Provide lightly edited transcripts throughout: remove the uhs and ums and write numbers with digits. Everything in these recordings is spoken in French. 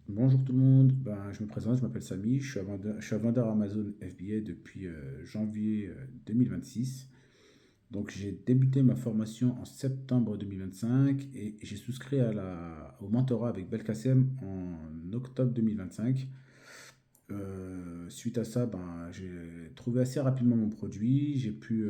Bonjour tout le monde, je me présente, je m'appelle Samy, je suis un vendeur Amazon FBA depuis janvier 2026. Donc j'ai débuté ma formation en septembre 2025 et j'ai souscrit au mentorat avec Belkacem en octobre 2025. Suite à ça, j'ai trouvé assez rapidement mon produit, j'ai pu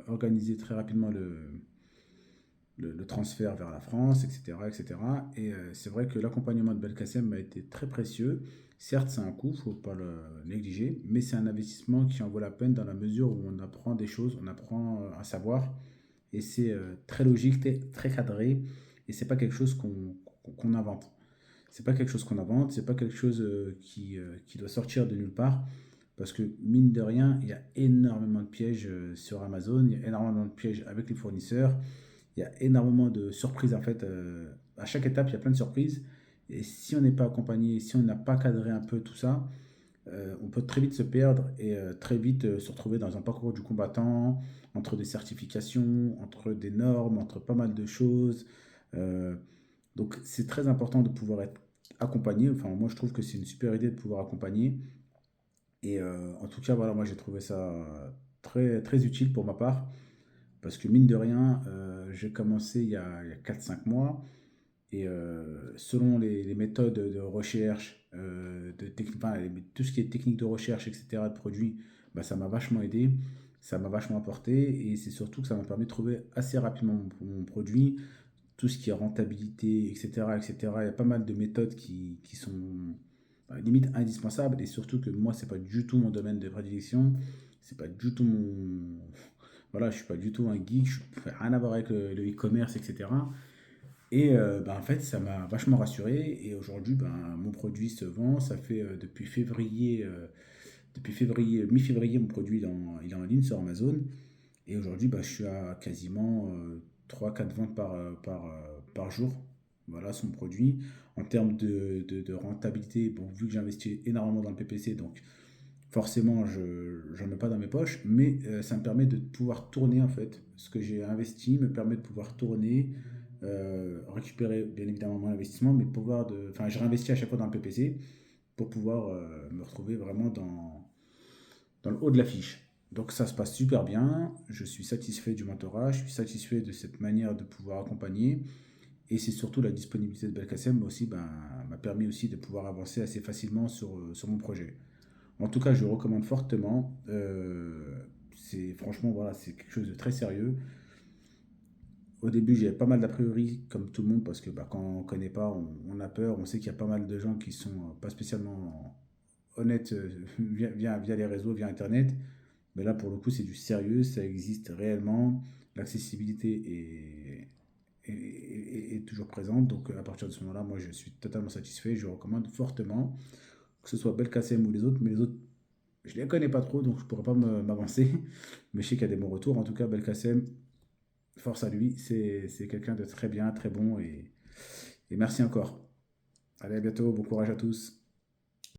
organiser très rapidement le transfert vers la France, etc. etc. Et c'est vrai que l'accompagnement de Belkacem m'a été très précieux. Certes, c'est un coût, il ne faut pas le négliger, mais c'est un investissement qui en vaut la peine dans la mesure où on apprend des choses, on apprend à savoir, et c'est très logique, très cadré, et c'est pas quelque chose qu'on invente. C'est pas quelque chose qu'on invente, c'est pas quelque chose qui doit sortir de nulle part, parce que mine de rien, il y a énormément de pièges sur Amazon, il y a énormément de pièges avec les fournisseurs, il y a énormément de surprises en fait. À chaque étape, il y a plein de surprises. Et si on n'est pas accompagné, si on n'a pas cadré un peu tout ça, on peut très vite se perdre et très vite se retrouver dans un parcours du combattant, entre des certifications, entre des normes, entre pas mal de choses. Euh, donc c'est très important de pouvoir être accompagné. Enfin, moi je trouve que c'est une super idée de pouvoir accompagner. Et en tout cas, voilà, moi j'ai trouvé ça très, très utile pour ma part. Parce que mine de rien, j'ai commencé il y a 4-5 mois. Et selon les méthodes de recherche, enfin, tout ce qui est technique de recherche, etc., de produits, ça m'a vachement aidé, ça m'a vachement apporté. Et c'est surtout que ça m'a permis de trouver assez rapidement mon produit, tout ce qui est rentabilité, etc., etc. Il y a pas mal de méthodes qui sont limite indispensables. Et surtout que moi, c'est pas du tout mon domaine de prédilection. C'est pas du tout mon. Voilà, je suis pas du tout un geek, je fais rien à voir avec le e-commerce, etc. Et en fait, ça m'a vachement rassuré. Et aujourd'hui, mon produit se vend. Ça fait depuis février, mi-février, mon produit il est en ligne sur Amazon. Et aujourd'hui, je suis à quasiment 3-4 ventes par jour. Voilà son produit. En termes de rentabilité, bon, vu que j'investis énormément dans le PPC, donc forcément, je n'en mets pas dans mes poches, mais ça me permet de pouvoir tourner en fait. Ce que j'ai investi me permet de pouvoir tourner, récupérer bien évidemment mon investissement, mais enfin, je réinvestis à chaque fois dans le PPC pour pouvoir me retrouver vraiment dans le haut de l'affiche. Donc ça se passe super bien, je suis satisfait du mentorat, je suis satisfait de cette manière de pouvoir accompagner, et c'est surtout la disponibilité de Belkacem aussi m'a permis aussi de pouvoir avancer assez facilement sur mon projet. En tout cas, je le recommande fortement. C'est franchement, voilà, c'est quelque chose de très sérieux. Au début, j'avais pas mal d'a priori, comme tout le monde, parce que quand on ne connaît pas, on a peur. On sait qu'il y a pas mal de gens qui sont pas spécialement honnêtes via les réseaux, via Internet. Mais là, pour le coup, c'est du sérieux, ça existe réellement. L'accessibilité est toujours présente. Donc, à partir de ce moment-là, moi, je suis totalement satisfait. Je recommande fortement, que ce soit Belkacem ou les autres. Mais les autres, je les connais pas trop, donc je pourrais pas m'avancer. Mais je sais qu'il y a des bons retours. En tout cas, Belkacem, force à lui. C'est quelqu'un de très bien, très bon. Et merci encore. Allez, à bientôt. Bon courage à tous.